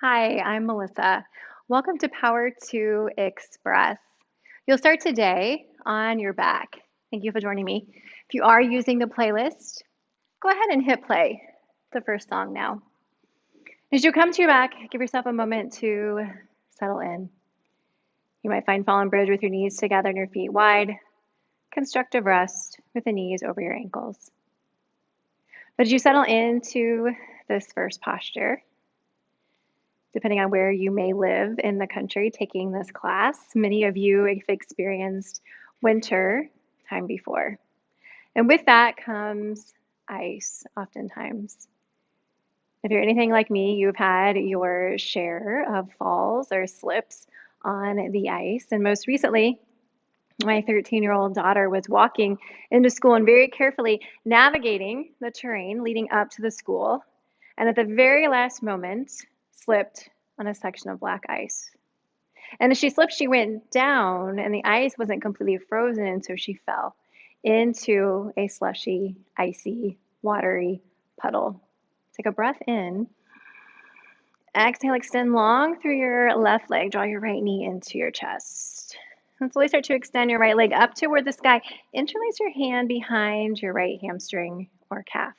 Hi, I'm Melissa. Welcome to Power to Express. You'll start today on your back. Thank you for joining me. If you are using the playlist, go ahead and hit play. The first song now. As you come to your back, give yourself a moment to settle in. You might find fallen bridge with your knees together and your feet wide, constructive rest with the knees over your ankles. But as you settle into this first posture, depending on where you may live in the country taking this class. Many of you have experienced winter time before. And with that comes ice, oftentimes. If you're anything like me, you've had your share of falls or slips on the ice. And most recently, my 13-year-old daughter was walking into school and very carefully navigating the terrain leading up to the school. And at the very last moment, slipped on a section of black ice. And as she slipped, she went down, and the ice wasn't completely frozen, so she fell into a slushy, icy, watery puddle. Take a breath in. Exhale, extend long through your left leg. Draw your right knee into your chest. And slowly start to extend your right leg up toward the sky. Interlace your hand behind your right hamstring or calf.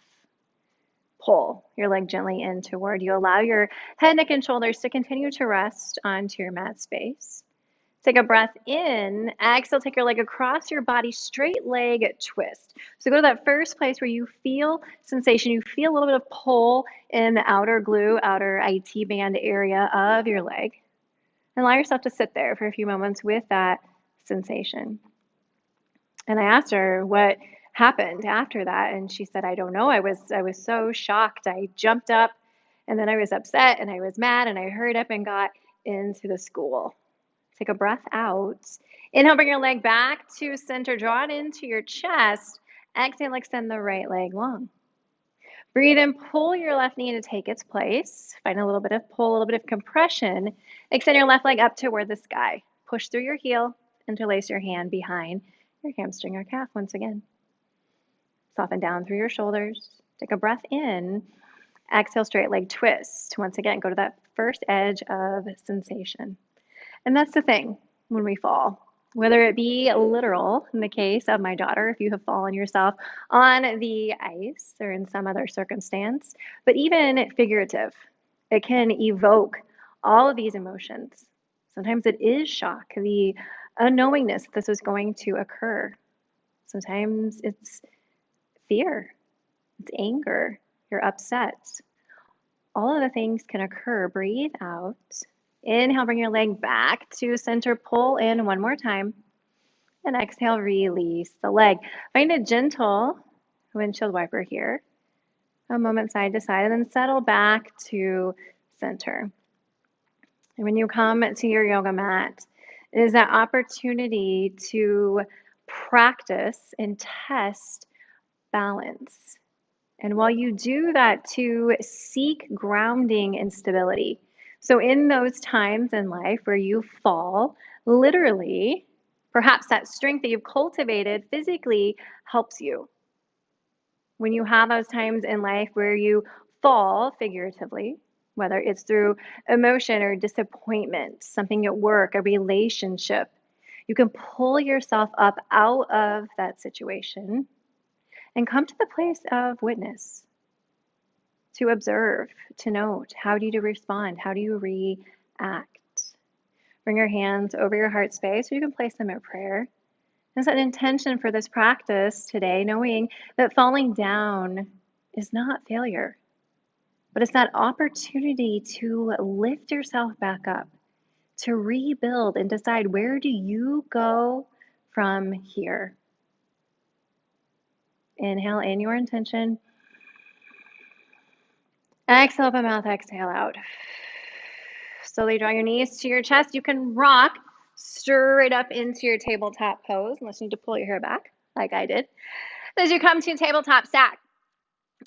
Pull your leg gently in toward you. Allow your head, neck, and shoulders to continue to rest onto your mat space. Take a breath in. Exhale, take your leg across your body, straight leg twist. So go to that first place where you feel sensation. You feel a little bit of pull in the outer glute, outer IT band area of your leg. And allow yourself to sit there for a few moments with that sensation. And I asked her what happened after that, and she said, I don't know. I was so shocked. I jumped up, and then I was upset, and I was mad, and I hurried up and got into the school. Take a breath out. Inhale, bring your leg back to center. Draw it into your chest. Exhale, extend the right leg long. Breathe in, pull your left knee to take its place. Find a little bit of pull, a little bit of compression. Extend your left leg up toward the sky. Push through your heel. Interlace your hand behind your hamstring or calf once again. Soften down through your shoulders. Take a breath in. Exhale, straight leg twist. Once again, go to that first edge of sensation. And that's the thing when we fall, whether it be literal in the case of my daughter, if you have fallen yourself on the ice or in some other circumstance, but even figurative, it can evoke all of these emotions. Sometimes it is shock, the unknowingness that this is going to occur. Sometimes it's fear, it's anger, you're upset. All of the things can occur. Breathe out. Inhale, bring your leg back to center, pull in one more time. And exhale, release the leg. Find a gentle windshield wiper here. A moment side to side, and then settle back to center. And when you come to your yoga mat, it is that opportunity to practice and test balance. And while you do that, to seek grounding and stability. So, in those times in life where you fall, literally, perhaps that strength that you've cultivated physically helps you. When you have those times in life where you fall figuratively, whether it's through emotion or disappointment, something at work, a relationship, you can pull yourself up out of that situation and come to the place of witness, to observe, to note. How do you respond? How do you react? Bring your hands over your heart space, or you can place them at prayer. And set an intention for this practice today, knowing that falling down is not failure, but it's that opportunity to lift yourself back up, to rebuild and decide, where do you go from here? Inhale in your intention. Exhale, open mouth, exhale out. Slowly draw your knees to your chest. You can rock straight up into your tabletop pose, unless you need to pull your hair back, like I did. As you come to tabletop stack,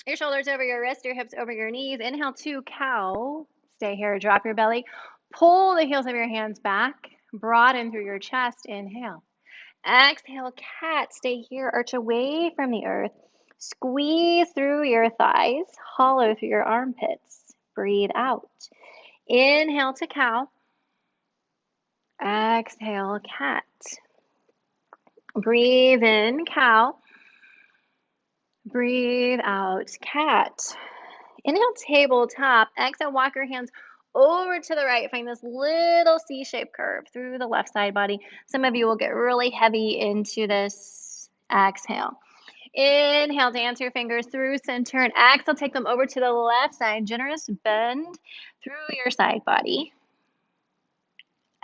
your shoulders over your wrist, your hips over your knees. Inhale to cow. Stay here, drop your belly. Pull the heels of your hands back. Broaden through your chest. Inhale. Exhale, cat. Stay here, arch away from the earth. Squeeze through your thighs, hollow through your armpits. Breathe out. Inhale to cow. Exhale, cat. Breathe in, cow. Breathe out, cat. Inhale, tabletop. Exhale, walk your hands over to the right. Find this little C-shaped curve through the left side body. Some of you will get really heavy into this. Exhale. Inhale, dance your fingers through center, and exhale, take them over to the left side. Generous bend through your side body.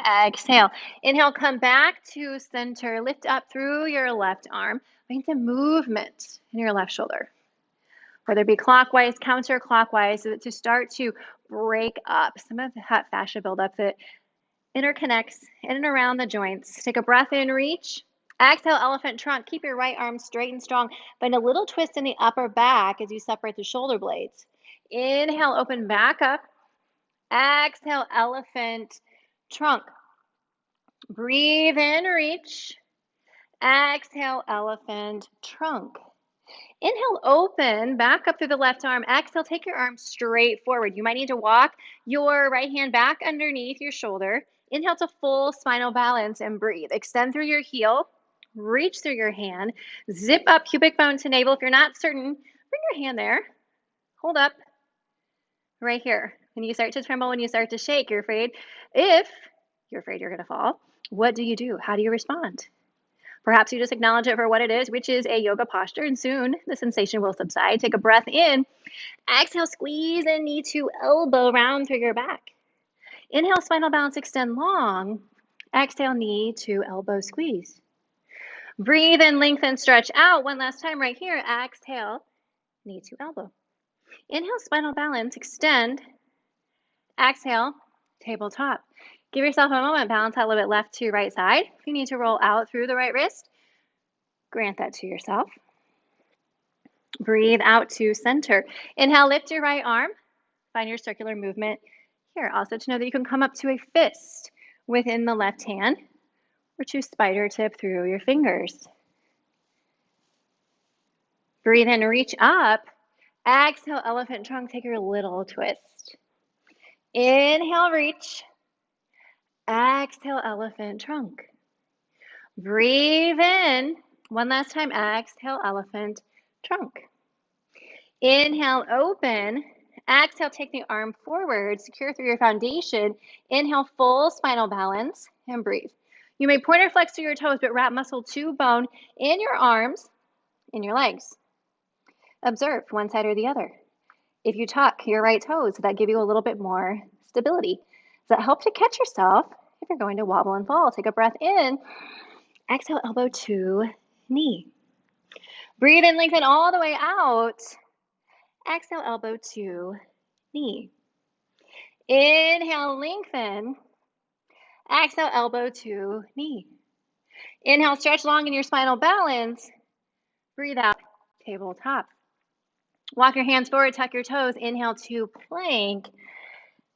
Exhale. Inhale, come back to center. Lift up through your left arm. Find some movement in your left shoulder, whether it be clockwise, counterclockwise, to start to break up some of the hot fascia buildup that interconnects in and around the joints. Take a breath in, reach. Exhale, elephant trunk. Keep your right arm straight and strong. Find a little twist in the upper back as you separate the shoulder blades. Inhale, open back up. Exhale, elephant trunk. Breathe in, reach. Exhale, elephant trunk. Inhale, open, back up through the left arm. Exhale, take your arm straight forward. You might need to walk your right hand back underneath your shoulder. Inhale to full spinal balance and breathe. Extend through your heel, reach through your hand, zip up pubic bone to navel. If you're not certain, bring your hand there. Hold up right here. When you start to tremble, when you start to shake, you're afraid. If you're afraid you're going to fall, what do? How do you respond? Perhaps you just acknowledge it for what it is, which is a yoga posture, and soon the sensation will subside. Take a breath in. Exhale, squeeze in knee to elbow, round through your back. Inhale, spinal balance, extend long. Exhale, knee to elbow, squeeze. Breathe in, lengthen, stretch out. One last time right here. Exhale, knee to elbow. Inhale, spinal balance, extend. Exhale, tabletop. Give yourself a moment, balance that a little bit left to right side. If you need to roll out through the right wrist, grant that to yourself. Breathe out to center. Inhale, lift your right arm. Find your circular movement here. Also to know that you can come up to a fist within the left hand or to spider tip through your fingers. Breathe in, reach up. Exhale, elephant trunk, take your little twist. Inhale, reach. Exhale, elephant trunk. Breathe in. One last time. Exhale, elephant trunk. Inhale, open. Exhale, take the arm forward, secure through your foundation. Inhale, full spinal balance, and breathe. You may point or flex through your toes, but wrap muscle to bone in your arms, in your legs. Observe one side or the other. If you tuck your right toes, that give you a little bit more stability. Does that help to catch yourself if you're going to wobble and fall? Take a breath in. Exhale, elbow to knee. Breathe in, lengthen all the way out. Exhale, elbow to knee. Inhale, lengthen. Exhale, elbow to knee. Inhale, stretch long in your spinal balance. Breathe out, tabletop. Walk your hands forward, tuck your toes. Inhale to plank.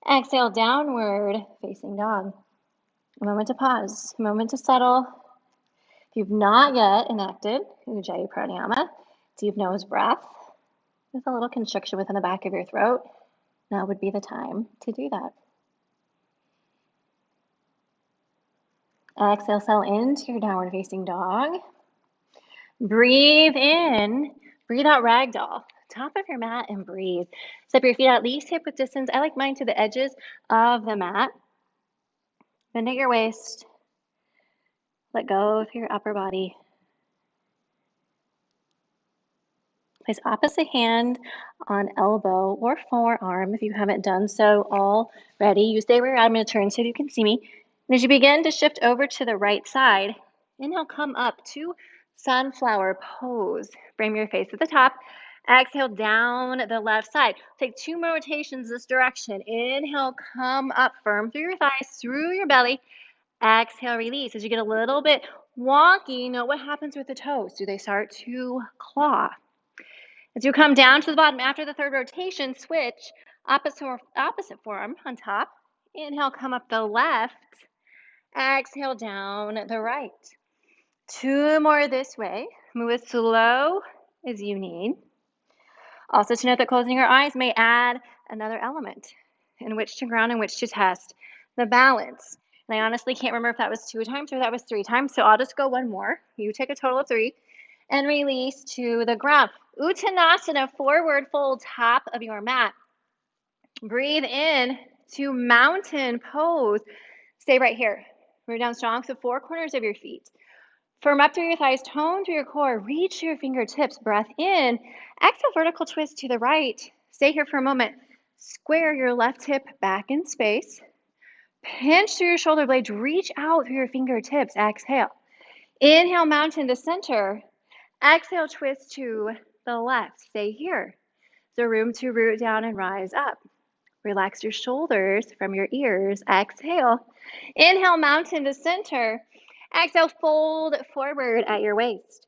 Exhale, downward facing dog. A moment to pause, a moment to settle. If you've not yet enacted Ujjayi Pranayama, deep nose breath with a little constriction within the back of your throat, now would be the time to do that. Exhale, settle into your downward facing dog. Breathe in, breathe out, ragdoll. Top of your mat and breathe. Step your feet at least hip width distance. I like mine to the edges of the mat. Bend at your waist. Let go through your upper body. Place opposite hand on elbow or forearm if you haven't done so already. You stay where you're at. I'm going to turn so you can see me. And as you begin to shift over to the right side, inhale, come up to sunflower pose. Frame your face at the top. Exhale, down the left side. Take 2 more rotations this direction. Inhale, come up firm through your thighs, through your belly. Exhale, release. As you get a little bit wonky, note what happens with the toes. Do they start to claw? As you come down to the bottom after the third rotation, switch opposite forearm on top. Inhale, come up the left. Exhale, down the right. 2 more this way. Move as slow as you need. Also to note that closing your eyes may add another element. and which to ground and which to test the balance. And I honestly can't remember if that was 2 times or that was 3 times, so I'll just go one more. You take a total of 3 and release to the ground. Uttanasana, forward fold, top of your mat. Breathe in to mountain pose. Stay right here. Root down strong, so 4 corners of your feet. Firm up through your thighs, tone through your core, reach your fingertips, breath in. Exhale, vertical twist to the right. Stay here for a moment. Square your left hip back in space. Pinch through your shoulder blades, reach out through your fingertips. Exhale. Inhale, mountain to center. Exhale, twist to the left. Stay here. So room to root down and rise up. Relax your shoulders from your ears. Exhale. Inhale, mountain to center. Exhale, fold forward at your waist.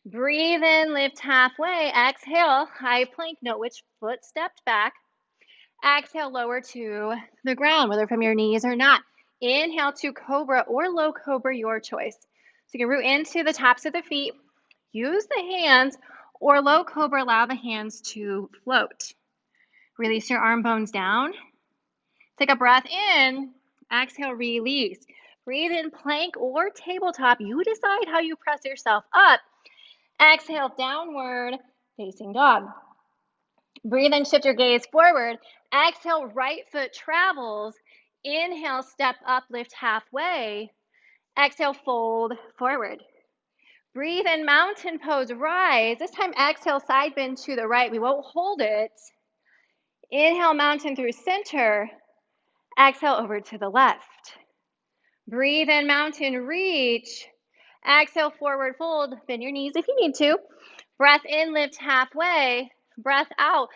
Breathe in, lift halfway. Exhale, high plank. Note which foot stepped back. Exhale, lower to the ground, whether from your knees or not. Inhale to cobra or low cobra, your choice. So you can root into the tops of the feet. Use the hands, or low cobra, allow the hands to float. Release your arm bones down. Take a breath in. Exhale, release. Breathe in, plank or tabletop. You decide how you press yourself up. Exhale, downward facing dog. Breathe in, shift your gaze forward. Exhale, right foot travels. Inhale, step up, lift halfway. Exhale, fold forward. Breathe in, mountain pose, rise. This time, exhale, side bend to the right. We won't hold it. Inhale, mountain through center. Exhale, over to the left. Breathe in, mountain, reach. Exhale, forward fold. Bend your knees if you need to. Breath in, lift halfway. Breath out,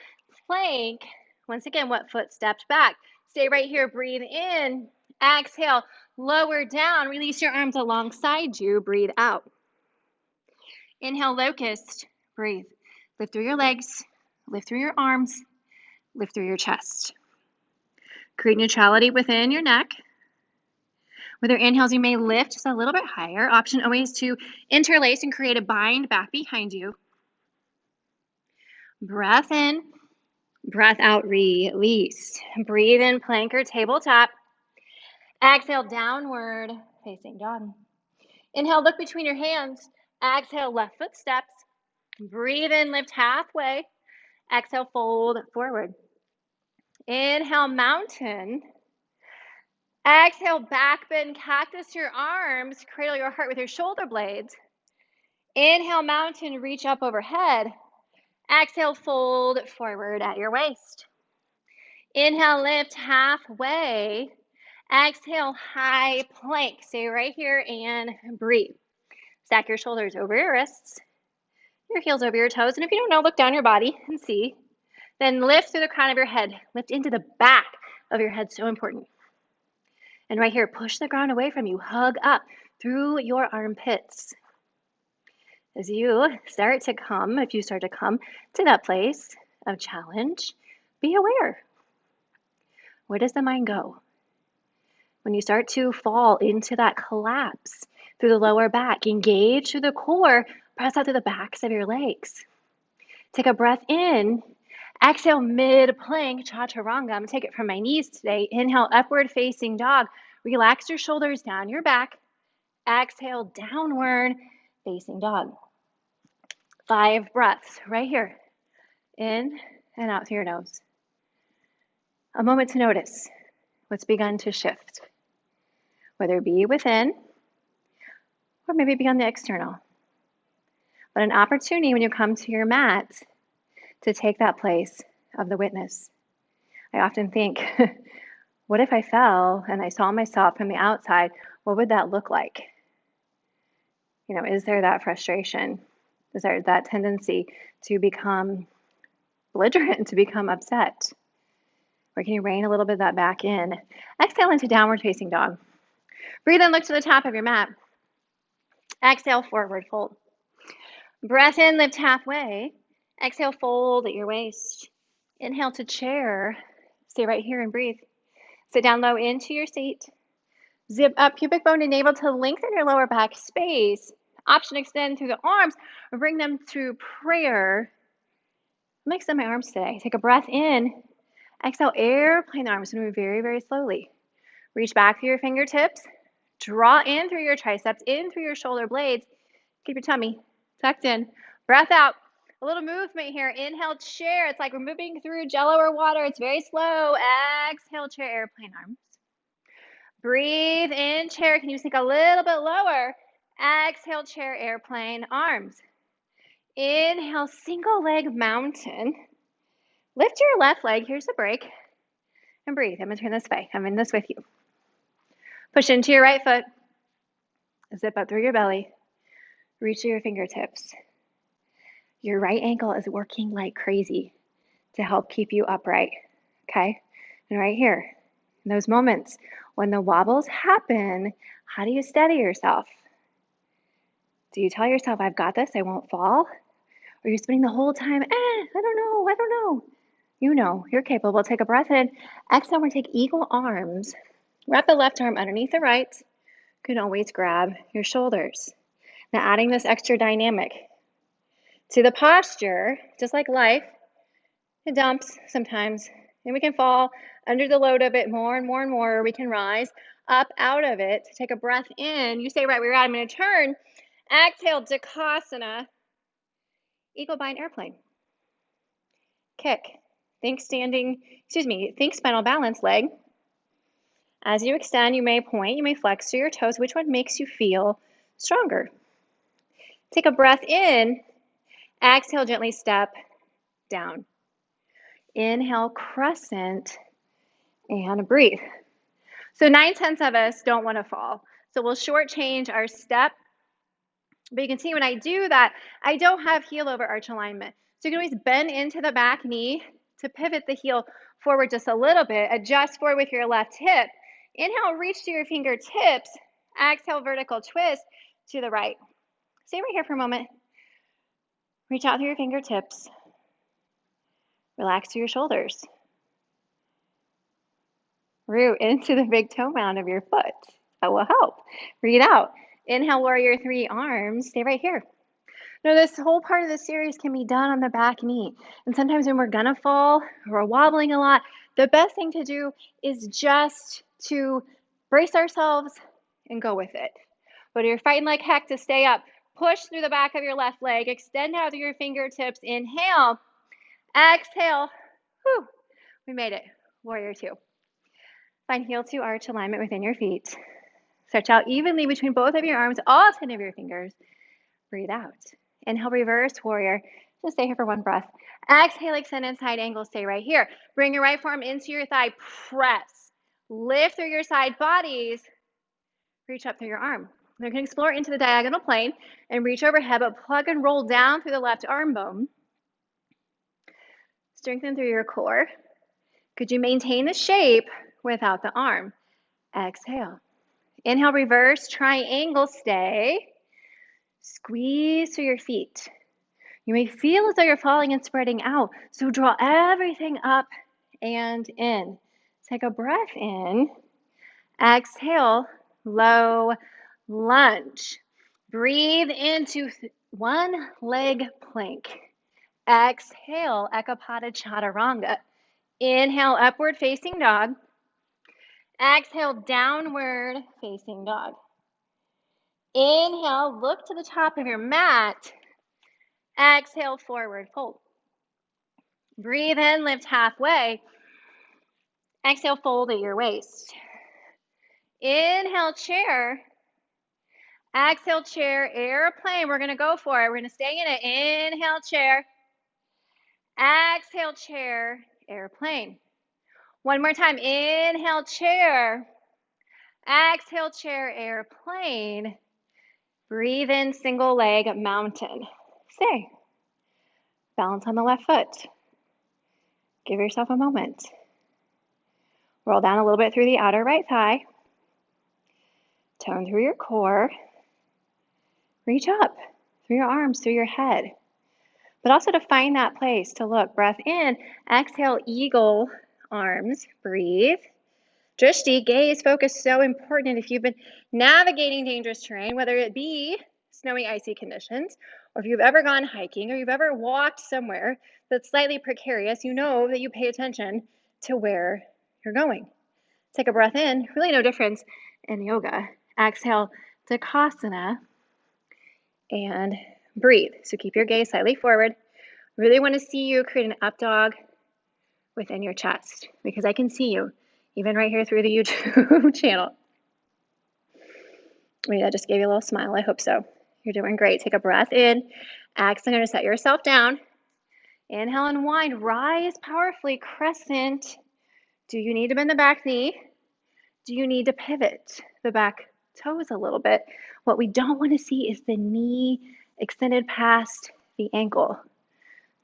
plank. Once again, what foot stepped back? Stay right here, breathe in. Exhale, lower down. Release your arms alongside you. Breathe out. Inhale, locust. Breathe. Lift through your legs. Lift through your arms. Lift through your chest. Create neutrality within your neck. With your inhales, you may lift just a little bit higher. Option always to interlace and create a bind back behind you. Breath in, breath out, release. Breathe in, plank or tabletop. Exhale, downward facing dog. Inhale, look between your hands. Exhale, left foot steps. Breathe in, lift halfway. Exhale, fold forward. Inhale, mountain. Exhale, back bend, cactus your arms. Cradle your heart with your shoulder blades. Inhale, mountain, reach up overhead. Exhale, fold forward at your waist. Inhale, lift halfway. Exhale, high plank. Stay right here and breathe. Stack your shoulders over your wrists, your heels over your toes. And if you don't know, look down your body and see. Then lift through the crown of your head. Lift into the back of your head, so important. And right here, push the ground away from you. Hug up through your armpits. As you start to come, if you start to come to that place of challenge, be aware. Where does the mind go? When you start to fall into that collapse through the lower back, engage through the core, press out through the backs of your legs. Take a breath in. Exhale, mid-plank, chaturanga. I'm going to take it from my knees today. Inhale, upward facing dog. Relax your shoulders down your back. Exhale, downward facing dog. 5 breaths right here. In and out through your nose. A moment to notice what's begun to shift, whether it be within or maybe be on the external. But an opportunity when you come to your mat to take that place of the witness. I often think, what if I fell and I saw myself from the outside? What would that look like? Is there that frustration? Is there that tendency to become belligerent, to become upset? Or can you rein a little bit of that back in? Exhale into downward facing dog. Breathe in, look to the top of your mat. Exhale, forward fold. Breath in, lift halfway. Exhale, fold at your waist. Inhale to chair. Stay right here and breathe. Sit down low into your seat. Zip up pubic bone and navel to lengthen your lower back space. Option extend through the arms or bring them through prayer. I'm going to extend my arms today. Take a breath in. Exhale, airplane the arms. Move very, very slowly. Reach back through your fingertips. Draw in through your triceps, in through your shoulder blades. Keep your tummy tucked in. Breath out. A little movement here. Inhale, chair. It's like we're moving through jello or water. It's very slow. Exhale, chair, airplane arms. Breathe in, chair. Can you sink a little bit lower? Exhale, chair, airplane arms. Inhale, single leg mountain. Lift your left leg. Here's the break. And breathe. I'm going to turn this way. I'm in this with you. Push into your right foot. Zip up through your belly. Reach to your fingertips. Your right ankle is working like crazy to help keep you upright, okay? And right here, in those moments when the wobbles happen, how do you steady yourself? Do you tell yourself, I've got this, I won't fall? Or are you spending the whole time, I don't know. You know, you're capable. Take a breath in. Exhale, we're going to take eagle arms. Wrap the left arm underneath the right. You can always grab your shoulders. Now adding this extra dynamic to the posture, just like life, it dumps sometimes, and we can fall under the load of it more and more and more, or we can rise up out of it. Take a breath in. You stay right where you're at. I'm going to turn. Exhale, Dakasana. Eagle bind airplane. Kick. Think spinal balance leg. As you extend, you may point, you may flex through your toes. Which one makes you feel stronger? Take a breath in. Exhale, gently step down. Inhale, crescent, and breathe. So 9/10 of us don't want to fall. So we'll shortchange our step. But you can see when I do that, I don't have heel over arch alignment. So you can always bend into the back knee to pivot the heel forward just a little bit. Adjust forward with your left hip. Inhale, reach to your fingertips. Exhale, vertical twist to the right. Stay right here for a moment. Reach out through your fingertips. Relax through your shoulders. Root into the big toe mound of your foot. That will help. Breathe out. Inhale, warrior three, arms. Stay right here. Now, this whole part of the series can be done on the back knee. And sometimes when we're gonna fall, or we're wobbling a lot, the best thing to do is just to brace ourselves and go with it. But if you're fighting like heck to stay up, push through the back of your left leg, extend out through your fingertips, inhale, exhale, whew, we made it, warrior two. Find heel to arch alignment within your feet. Stretch out evenly between both of your arms, all 10 of your fingers. Breathe out. Inhale, reverse warrior. Just stay here for one breath. Exhale, extend in side angle. Stay right here. Bring your right forearm into your thigh. Press. Lift through your side bodies. Reach up through your arm. Now you can explore into the diagonal plane and reach overhead, but plug and roll down through the left arm bone. Strengthen through your core. Could you maintain the shape without the arm? Exhale. Inhale, reverse, triangle, stay. Squeeze through your feet. You may feel as though you're falling and spreading out, so draw everything up and in. Take a breath in. Exhale, low lunge. Breathe into one leg plank. Exhale, Ekapada Chaturanga. Inhale, upward facing dog. Exhale, downward facing dog. Inhale, look to the top of your mat. Exhale, forward fold. Breathe in, lift halfway. Exhale, fold at your waist. Inhale, chair. Exhale, chair, airplane. We're going to go for it. We're going to stay in it. Inhale, chair. Exhale, chair, airplane. One more time. Inhale, chair. Exhale, chair, airplane. Breathe in, single leg, mountain. Stay. Balance on the left foot. Give yourself a moment. Roll down a little bit through the outer right thigh. Tone through your core. Reach up through your arms, through your head. But also to find that place to look. Breath in. Exhale, eagle arms. Breathe. Drishti, gaze, focus, so important. If you've been navigating dangerous terrain, whether it be snowy, icy conditions, or if you've ever gone hiking, or you've ever walked somewhere that's slightly precarious, you know that you pay attention to where you're going. Take a breath in, really no difference in yoga. Exhale, Takasana, and breathe. So keep your gaze slightly forward. Really want to see you create an up dog within your chest because I can see you even right here through the YouTube channel. Maybe that just gave you a little smile. I hope so. You're doing great. Take a breath in. Exhale, going to set yourself down. Inhale and wind. Rise powerfully. Crescent. Do you need to bend the back knee? Do you need to pivot the back toes a little bit? What we don't want to see is the knee extended past the ankle.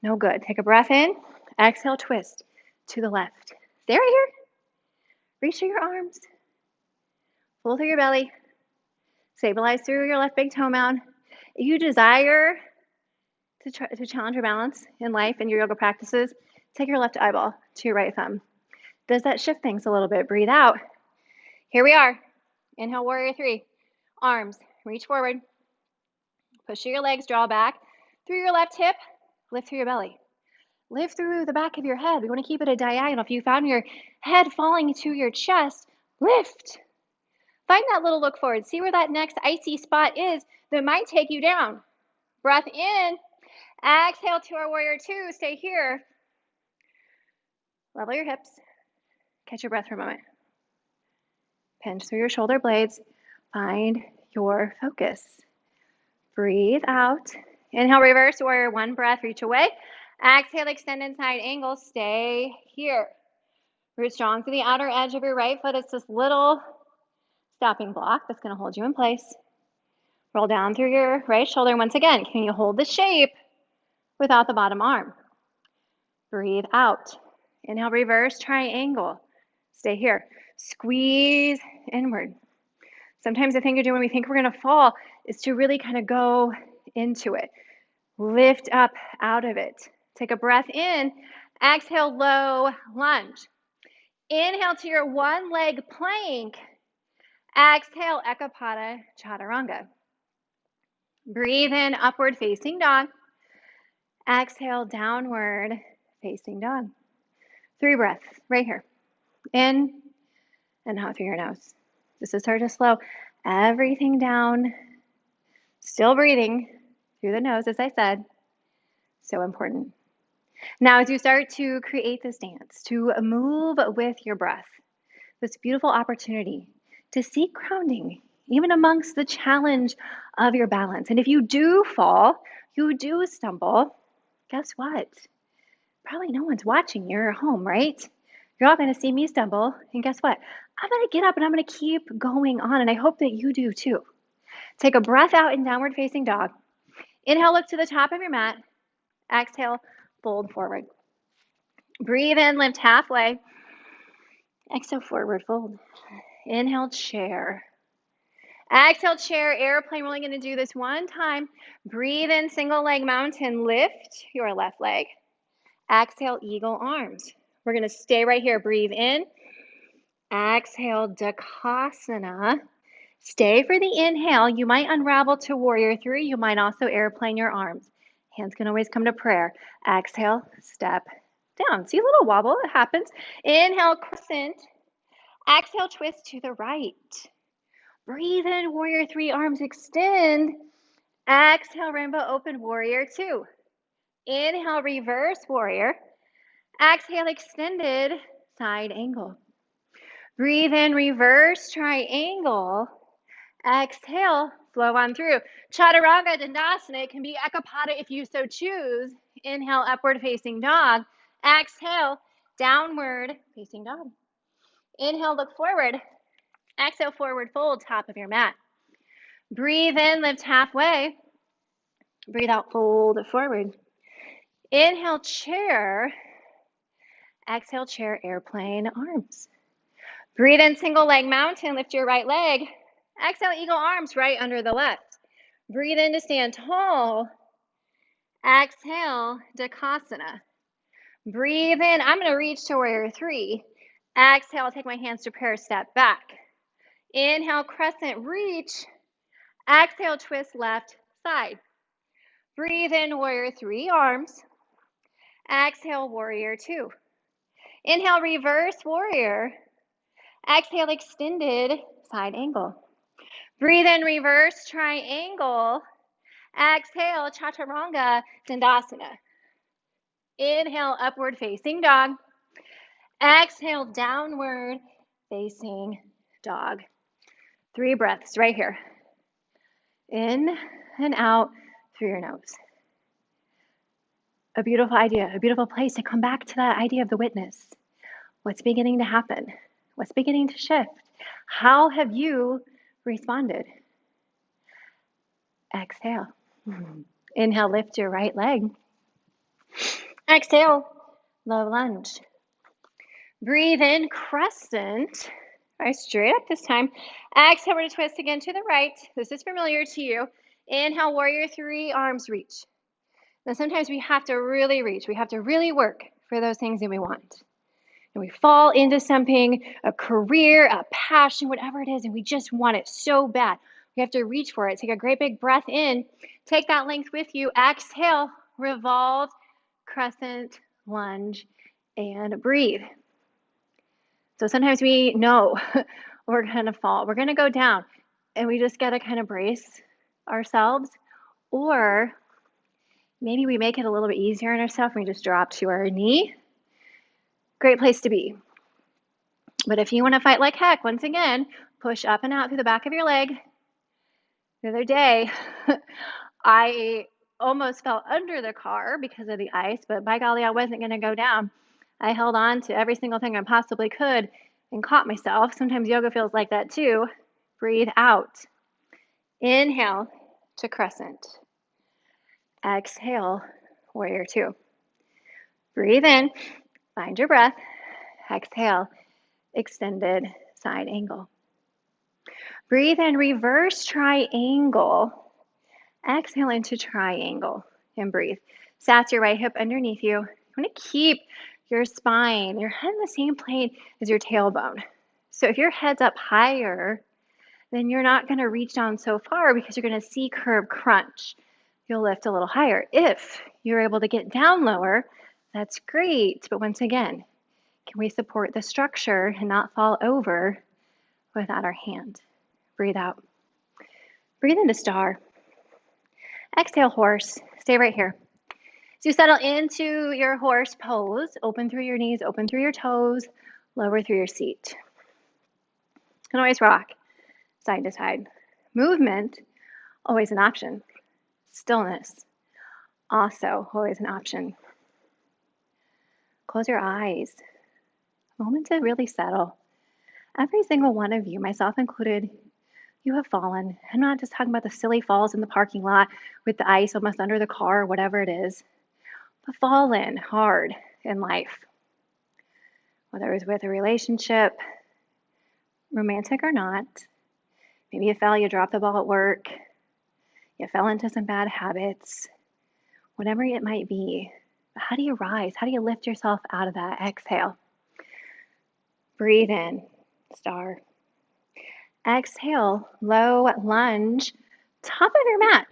No good. Take a breath in. Exhale, twist to the left. Stay right here. Reach through your arms. Pull through your belly. Stabilize through your left big toe mound. If you desire to challenge your balance in life and your yoga practices, take your left eyeball to your right thumb. Does that shift things a little bit? Breathe out. Here we are. Inhale, warrior three. Arms, reach forward. Push through your legs, draw back. Through your left hip, lift through your belly. Lift through the back of your head. We want to keep it a diagonal. If you found your head falling to your chest, lift. Find that little look forward. See where that next icy spot is that might take you down. Breath in. Exhale to our warrior two. Stay here. Level your hips. Catch your breath for a moment. Pinch through your shoulder blades. Find your focus. Breathe out. Inhale, reverse warrior one. Breath, reach away. Exhale, extend inside angle. Stay here. Root strong to the outer edge of your right foot. It's this little stopping block that's going to hold you in place. Roll down through your right shoulder. Once again, can you hold the shape without the bottom arm? Breathe out. Inhale, reverse triangle. Stay here. Squeeze inward. Sometimes the thing to do when we think we're going to fall is to really kind of go into it. Lift up out of it. Take a breath in. Exhale, low lunge. Inhale to your one leg plank. Exhale, Ekapada Chaturanga. Breathe in, upward facing dog. Exhale, downward facing dog. 3 breaths right here. In and out through your nose. Just to start to slow everything down. Still breathing through the nose, as I said. So important. Now, as you start to create this dance, to move with your breath, this beautiful opportunity to seek grounding, even amongst the challenge of your balance. And if you do fall, you do stumble, guess what? Probably no one's watching. You're at home, right? You're all going to see me stumble. And guess what? I'm going to get up and I'm going to keep going on. And I hope that you do too. Take a breath out in downward facing dog. Inhale, look to the top of your mat. Exhale, fold forward. Breathe in, lift halfway. Exhale, forward fold. Inhale, chair. Exhale, chair, airplane. We're only going to do this one time. Breathe in, single leg mountain. Lift your left leg. Exhale, eagle arms. We're going to stay right here. Breathe in. Exhale, Dakasana. Stay for the inhale. You might unravel to warrior three. You might also airplane your arms. Hands can always come to prayer. Exhale, step down. See a little wobble? It happens. Inhale, crescent. Exhale, twist to the right. Breathe in, warrior three, arms extend. Exhale, rainbow open, warrior two. Inhale, reverse warrior. Exhale, extended side angle. Breathe in, reverse triangle. Exhale, flow on through. Chaturanga, Dandasana. It can be Ekapada if you so choose. Inhale, upward facing dog. Exhale, downward facing dog. Inhale, look forward. Exhale, forward fold, top of your mat. Breathe in, lift halfway. Breathe out, fold forward. Inhale, chair. Exhale, chair, airplane, arms. Breathe in, single leg mountain. Lift your right leg. Exhale, eagle arms right under the left. Breathe in to stand tall. Exhale, Dakasana. Breathe in. I'm going to reach to warrior three. Exhale, take my hands to prayer, step back. Inhale, crescent, reach. Exhale, twist left side. Breathe in, warrior three, arms. Exhale, warrior two. Inhale, reverse warrior. Exhale, extended side angle. Breathe in, reverse triangle. Exhale, chaturanga dandasana. Inhale, upward facing dog. Exhale, downward facing dog. 3 breaths right here. In and out through your nose. A beautiful idea, a beautiful place to come back to that idea of the witness. What's beginning to happen? What's beginning to shift? How have you responded? Exhale. Inhale, lift your right leg. Exhale, low lunge. Breathe in, crescent. All right, straight up this time. Exhale, we're going to twist again to the right. This is familiar to you. Inhale, warrior 3, arms reach. Now, sometimes we have to really reach. We have to really work for those things that we want. And we fall into something, a career, a passion, whatever it is, and we just want it so bad. We have to reach for it. Take a great big breath in. Take that length with you. Exhale, revolve, crescent, lunge, and breathe. So sometimes we know we're going to fall. We're going to go down, and we just got to kind of brace ourselves. Or maybe we make it a little bit easier on ourselves and we just drop to our knee. Great place to be. But if you want to fight like heck, once again, push up and out through the back of your leg. The other day, I almost fell under the car because of the ice, but by golly, I wasn't going to go down. I held on to every single thing I possibly could and caught myself. Sometimes yoga feels like that too. Breathe out. Inhale to crescent. Exhale, warrior 2. Breathe in, find your breath. Exhale, extended side angle. Breathe in, reverse triangle. Exhale into triangle and breathe. Sat your right hip underneath you. You want to keep your spine, your head in the same plane as your tailbone. So if your head's up higher, then you're not going to reach down so far because you're going to C curve crunch. You'll lift a little higher. If you're able to get down lower, that's great. But once again, can we support the structure and not fall over without our hand? Breathe out. Breathe into star. Exhale, horse. Stay right here. So you settle into your horse pose. Open through your knees, open through your toes, lower through your seat. You can always rock side to side. Movement, always an option. Stillness, also always an option. Close your eyes. A moment to really settle. Every single one of you, myself included, you have fallen. I'm not just talking about the silly falls in the parking lot with the ice almost under the car or whatever it is, but fallen hard in life. Whether it was with a relationship, romantic or not, maybe you fell, you dropped the ball at work, you fell into some bad habits, whatever it might be. How do you rise? How do you lift yourself out of that? Exhale. Breathe in, star. Exhale, low lunge, top of your mat.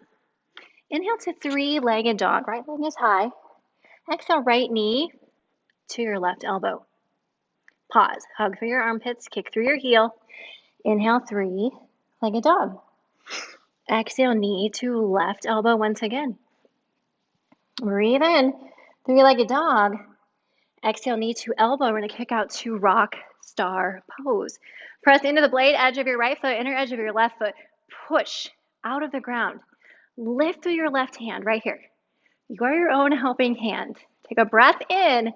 Inhale to 3-legged dog. Right leg is high. Exhale, right knee to your left elbow. Pause. Hug through your armpits, kick through your heel. Inhale, 3-legged dog. Exhale, knee to left elbow once again. Breathe in, 3-legged dog. Exhale, knee to elbow. We're going to kick out to rock star pose. Press into the blade edge of your right foot, inner edge of your left foot. Push out of the ground. Lift through your left hand right here. You are your own helping hand. Take a breath in.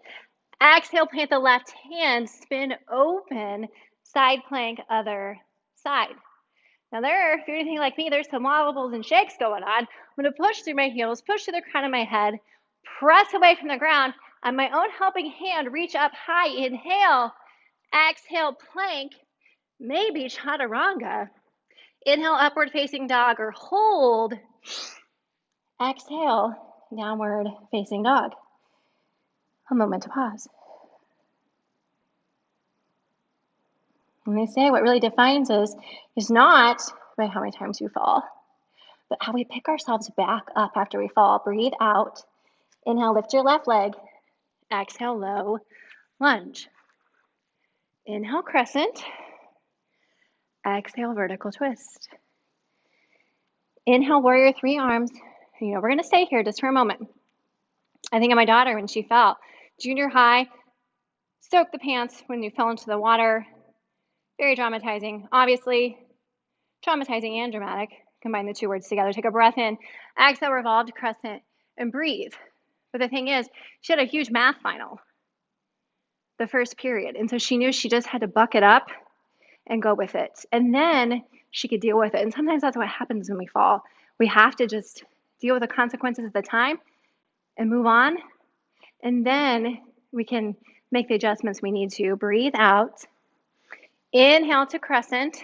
Exhale, plant the left hand. Spin open. Side plank, other side. Now if you're anything like me, there's some wobbles and shakes going on. I'm going to push through my heels, push to the crown of my head, press away from the ground. On my own helping hand, reach up high. Inhale. Exhale, plank. Maybe chaturanga. Inhale, upward facing dog or hold. Exhale, downward facing dog. A moment to pause. And they say what really defines us is not by how many times you fall, but how we pick ourselves back up after we fall. Breathe out. Inhale, lift your left leg. Exhale, low lunge. Inhale, crescent. Exhale, vertical twist. Inhale, warrior three arms. We're going to stay here just for a moment. I think of my daughter when she fell. Junior high, soaked the pants when you fell into the water. Very traumatizing. Obviously, traumatizing and dramatic. Combine the two words together. Take a breath in. Exhale, revolved crescent, and breathe. But the thing is, she had a huge math final the first period. And so she knew she just had to buck it up and go with it. And then she could deal with it. And sometimes that's what happens when we fall. We have to just deal with the consequences at the time and move on. And then we can make the adjustments we need to. Breathe out. Inhale to crescent.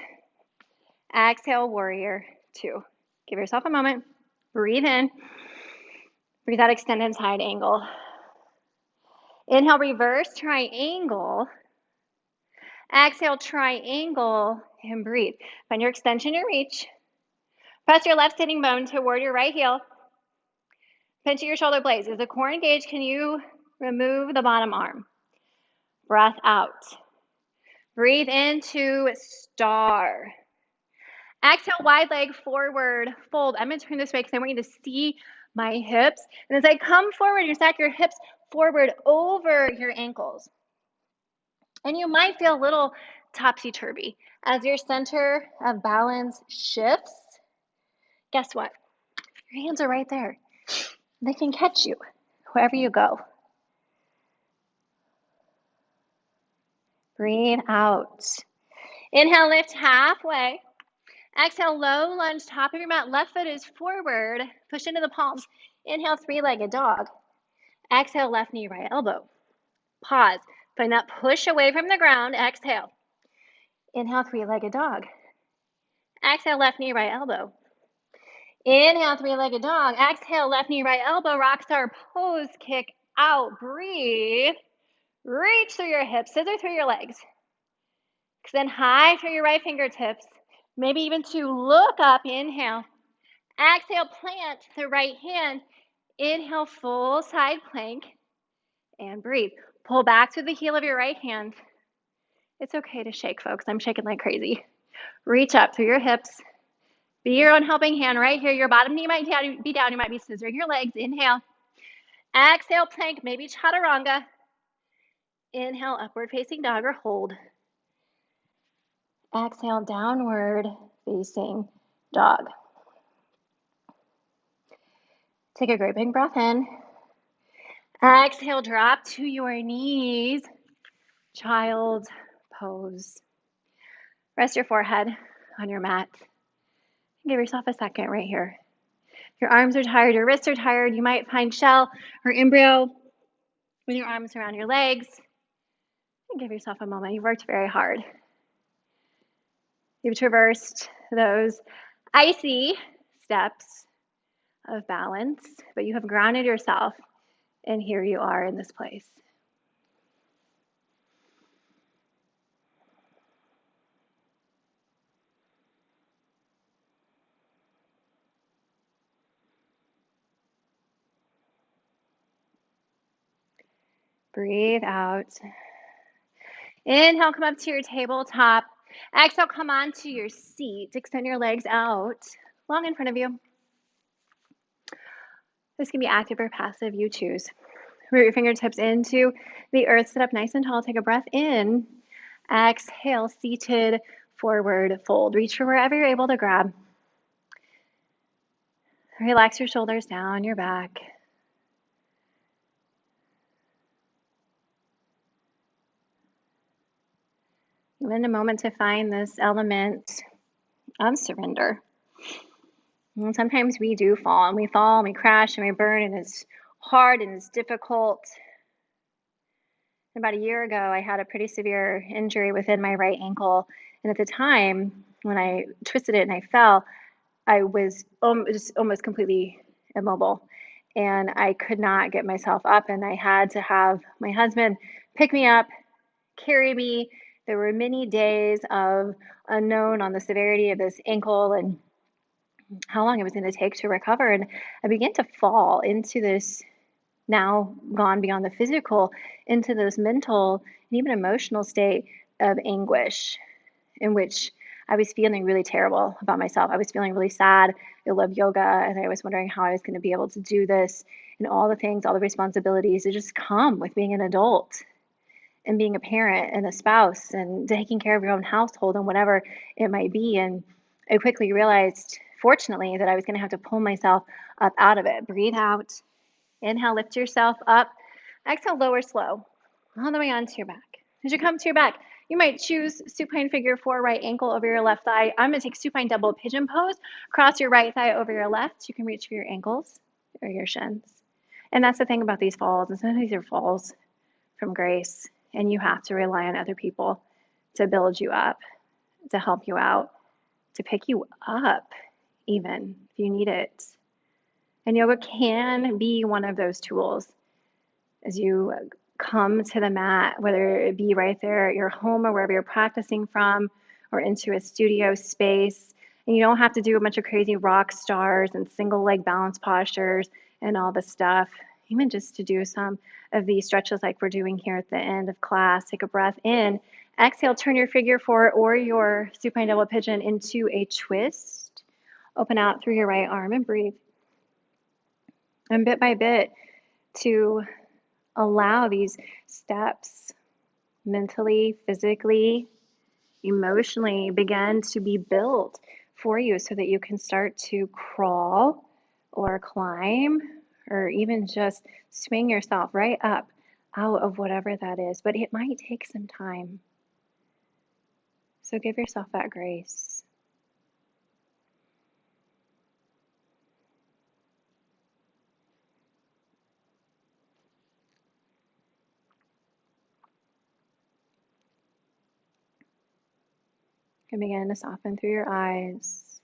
Exhale, warrior two. Give yourself a moment. Breathe in. Breathe out, extended side angle. Inhale, reverse triangle. Exhale, triangle, and breathe. Find your extension, your reach. Press your left sitting bone toward your right heel. Pinch your shoulder blades. Is the core engaged? Can you remove the bottom arm? Breath out. Breathe into star. Exhale, wide leg forward, fold. I'm going to turn this way because I want you to see my hips. And as I come forward, you stack your hips forward over your ankles. And you might feel a little topsy-turvy. As your center of balance shifts, guess what? Your hands are right there. They can catch you wherever you go. Breathe out. Inhale, lift halfway. Exhale, low lunge, top of your mat. Left foot is forward. Push into the palms. Inhale, three-legged dog. Exhale, left knee, right elbow. Pause. Find that push away from the ground. Exhale. Inhale, three-legged dog. Exhale, left knee, right elbow. Inhale, three-legged dog. Exhale, left knee, right elbow. Rock star pose. Kick out. Breathe. Reach through your hips. Scissor through your legs. Extend high through your right fingertips. Maybe even to look up. Inhale. Exhale, plant the right hand. Inhale, full side plank. And breathe. Pull back to the heel of your right hand. It's okay to shake, folks. I'm shaking like crazy. Reach up through your hips. Be your own helping hand right here. Your bottom knee might be down. You might be scissoring your legs. Inhale. Exhale, plank, maybe chaturanga. Inhale, upward facing dog or hold. Exhale, downward facing dog. Take a great big breath in. Exhale, drop to your knees. Child's pose. Rest your forehead on your mat. Give yourself a second right here. Your arms are tired, your wrists are tired. You might find shell or embryo with your arms around your legs. And give yourself a moment. You've worked very hard. You've traversed those icy steps of balance, but you have grounded yourself, and here you are in this place. Breathe out. Inhale, come up to your tabletop. Exhale, come onto your seat. Extend your legs out, long in front of you. This can be active or passive, you choose. Root your fingertips into the earth, sit up nice and tall. Take a breath in. Exhale, seated, forward fold. Reach for wherever you're able to grab. Relax your shoulders down, your back. Even a moment to find this element of surrender. And sometimes we do fall, and we crash, and we burn, and it's hard and it's difficult. About a year ago, I had a pretty severe injury within my right ankle, and at the time, when I twisted it and I fell, I was almost completely immobile, and I could not get myself up, and I had to have my husband pick me up, carry me. There were many days of unknown on the severity of this ankle and how long it was going to take to recover, and I began to fall into this now gone beyond the physical into this mental and even emotional state of anguish in which I was feeling really terrible about myself. I was feeling really sad. I love yoga, and I was wondering how I was going to be able to do this and all the things, all the responsibilities that just come with being an adult and being a parent and a spouse and taking care of your own household and whatever it might be. And I quickly realized, fortunately, that I was going to have to pull myself up out of it. Breathe out. Inhale, lift yourself up. Exhale, lower slow, all the way onto your back. As you come to your back, you might choose supine figure four, right ankle over your left thigh. I'm going to take supine double pigeon pose. Cross your right thigh over your left. You can reach for your ankles or your shins. And that's the thing about these falls, is some of these are falls from grace, and you have to rely on other people to build you up, to help you out, to pick you up, even if you need it. And yoga can be one of those tools as you come to the mat, whether it be right there at your home or wherever you're practicing from, or into a studio space. And you don't have to do a bunch of crazy rock stars and single leg balance postures and all this stuff. Even just to do some of these stretches like we're doing here at the end of class. Take a breath in. Exhale, turn your figure four or your supine double pigeon into a twist. Open out through your right arm and breathe. And bit by bit, to allow these steps mentally, physically, emotionally begin to be built for you so that you can start to crawl or climb or even just swing yourself right up out of whatever that is. But it might take some time. So give yourself that grace. And begin to soften through your eyes.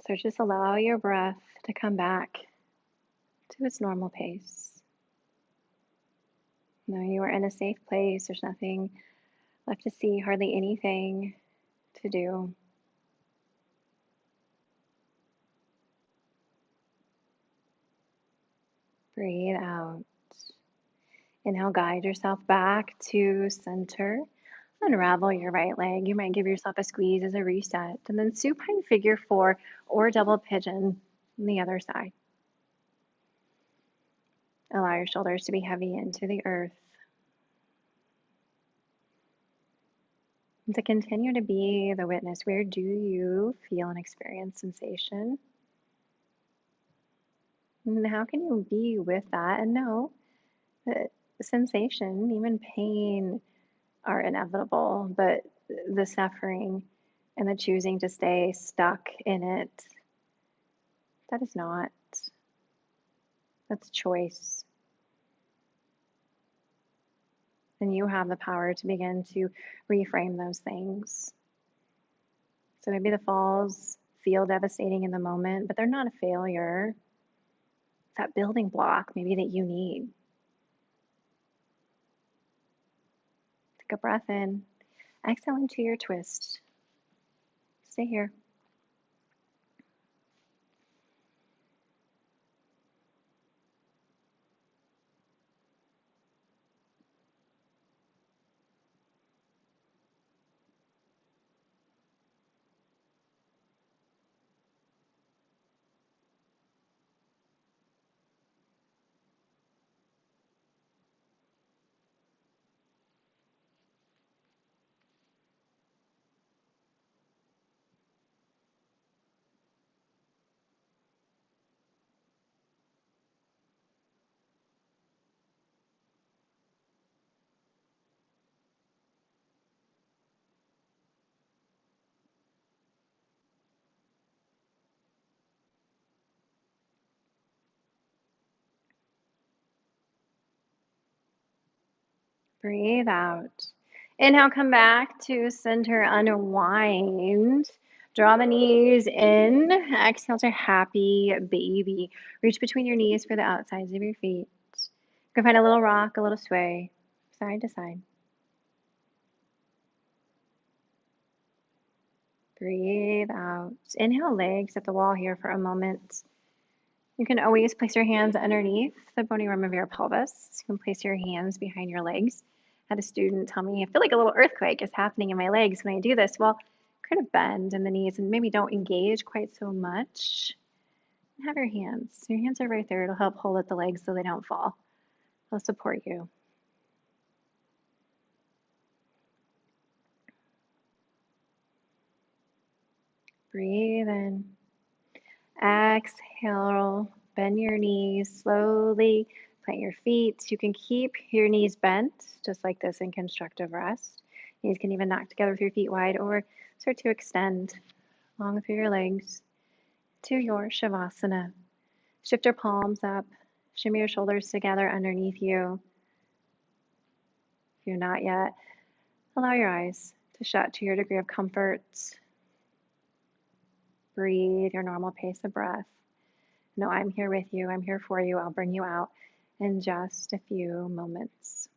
So just allow your breath to come back to its normal pace. Now you are in a safe place. There's nothing left to see, hardly anything to do. Breathe out. Inhale, guide yourself back to center. Unravel your right leg. You might give yourself a squeeze as a reset. And then supine figure four or double pigeon on the other side. Allow your shoulders to be heavy into the earth. And to continue to be the witness, where do you feel and experience sensation? And how can you be with that and know that sensation, even pain, are inevitable, but the suffering and the choosing to stay stuck in it, that is not. That's choice. And you have the power to begin to reframe those things. So maybe the falls feel devastating in the moment, but they're not a failure. It's that building block maybe that you need. Take a breath in. Exhale into your twist. Stay here. Breathe out. Inhale, come back to center, unwind. Draw the knees in. Exhale to happy baby. Reach between your knees for the outsides of your feet. You can find a little rock, a little sway, side to side. Breathe out. Inhale, legs at the wall here for a moment. You can always place your hands underneath the bony rim of your pelvis. You can place your hands behind your legs. I had a student tell me, I feel like a little earthquake is happening in my legs when I do this. Well, kind of bend in the knees and maybe don't engage quite so much. Have your hands. Your hands are right there. It'll help hold at the legs so they don't fall. They'll support you. Breathe in. Exhale. Bend your knees slowly. Plant your feet. You can keep your knees bent, just like this in constructive rest. Knees can even knock together with your feet wide or start to extend long through your legs to your Shavasana. Shift your palms up. Shimmy your shoulders together underneath you. If you're not yet, allow your eyes to shut to your degree of comfort. Breathe your normal pace of breath. No, I'm here with you. I'm here for you. I'll bring you out in just a few moments.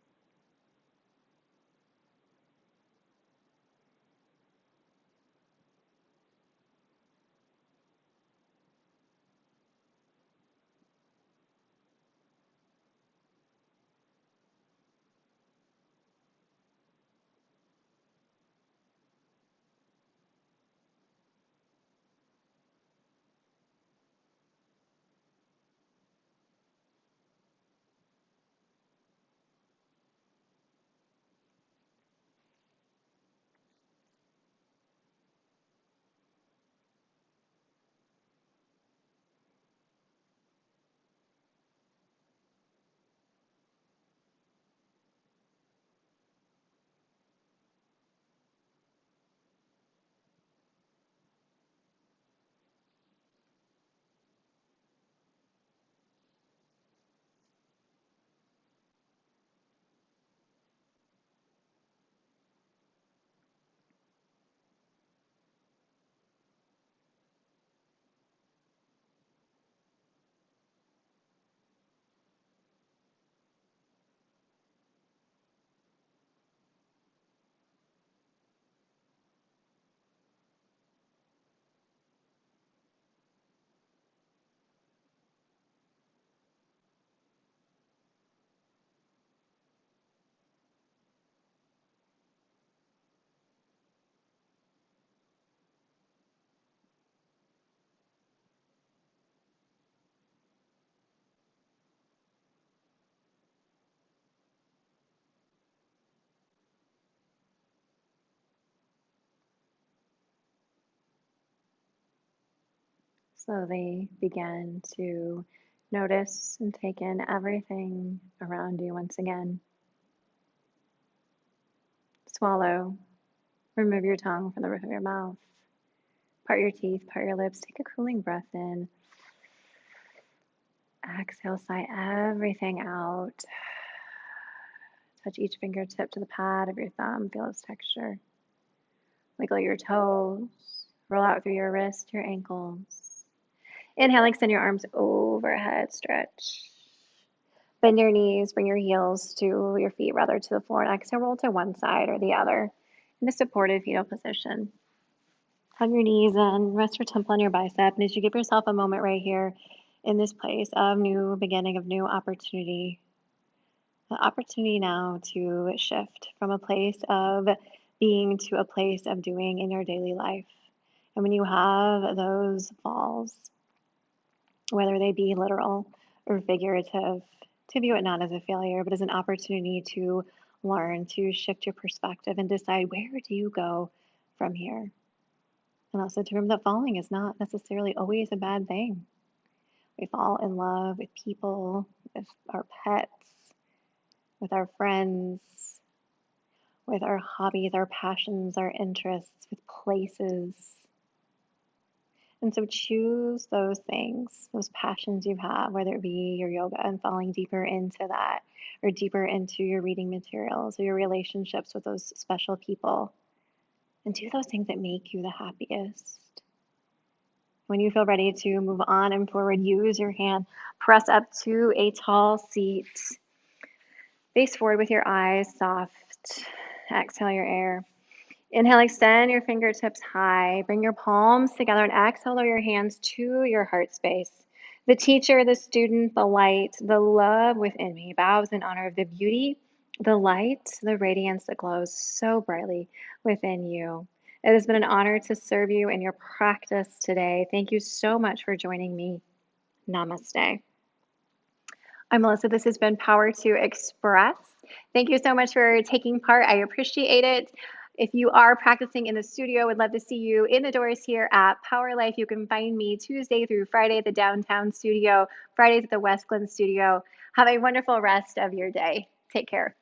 Slowly begin to notice and take in everything around you once again. Swallow. Remove your tongue from the roof of your mouth. Part your teeth, part your lips. Take a cooling breath in. Exhale, sigh everything out. Touch each fingertip to the pad of your thumb. Feel its texture. Wiggle your toes. Roll out through your wrists, your ankles. Inhale, extend your arms overhead. Stretch. Bend your knees, bring your heels to your feet, rather to the floor. And exhale, roll to one side or the other in a supported fetal position. Hug your knees and rest your temple on your bicep. And as you give yourself a moment right here in this place of new beginning, of new opportunity, the opportunity now to shift from a place of being to a place of doing in your daily life. And when you have those falls, whether they be literal or figurative, to view it not as a failure, but as an opportunity to learn, to shift your perspective and decide where do you go from here. And also to remember that falling is not necessarily always a bad thing. We fall in love with people, with our pets, with our friends, with our hobbies, our passions, our interests, with places. And so choose those things, those passions you have, whether it be your yoga and falling deeper into that, or deeper into your reading materials or your relationships with those special people. And do those things that make you the happiest. When you feel ready to move on and forward, use your hand, press up to a tall seat. Face forward with your eyes soft. Exhale your air. Inhale, extend your fingertips high. Bring your palms together and exhale, lower your hands to your heart space. The teacher, the student, the light, the love within me bows in honor of the beauty, the light, the radiance that glows so brightly within you. It has been an honor to serve you in your practice today. Thank you so much for joining me. Namaste. I'm Melissa. This has been Power to Express. Thank you so much for taking part. I appreciate it. If you are practicing in the studio, would love to see you in the doors here at Power Life. You can find me Tuesday through Friday at the downtown studio, Fridays at the West Glen studio. Have a wonderful rest of your day. Take care.